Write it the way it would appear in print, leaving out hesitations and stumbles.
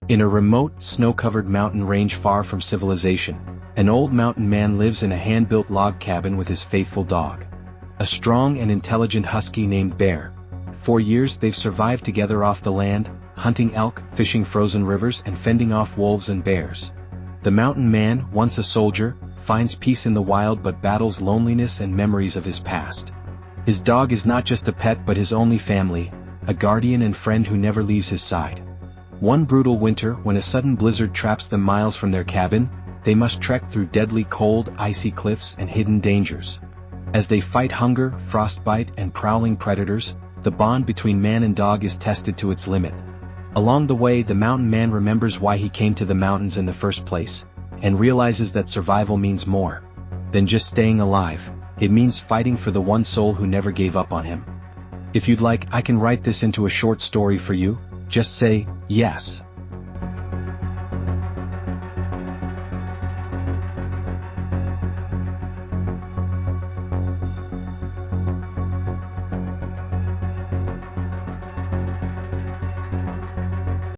In a remote, snow-covered mountain range far from civilization, an old mountain man lives in a hand-built log cabin with his faithful dog. A strong and intelligent husky named Bear. For years they've survived together off the land, hunting elk, fishing frozen rivers and fending off wolves and bears. The mountain man, once a soldier, finds peace in the wild but battles loneliness and memories of his past. His dog is not just a pet but his only family, a guardian and friend who never leaves his side. One brutal winter, when a sudden blizzard traps them miles from their cabin, they must trek through deadly cold, icy cliffs and hidden dangers. As they fight hunger, frostbite and prowling predators, the bond between man and dog is tested to its limit. Along the way, the mountain man remembers why he came to the mountains in the first place, and realizes that survival means more than just staying alive. It means fighting for the one soul who never gave up on him. If you'd like, I can write this into a short story for you. Just say, yes.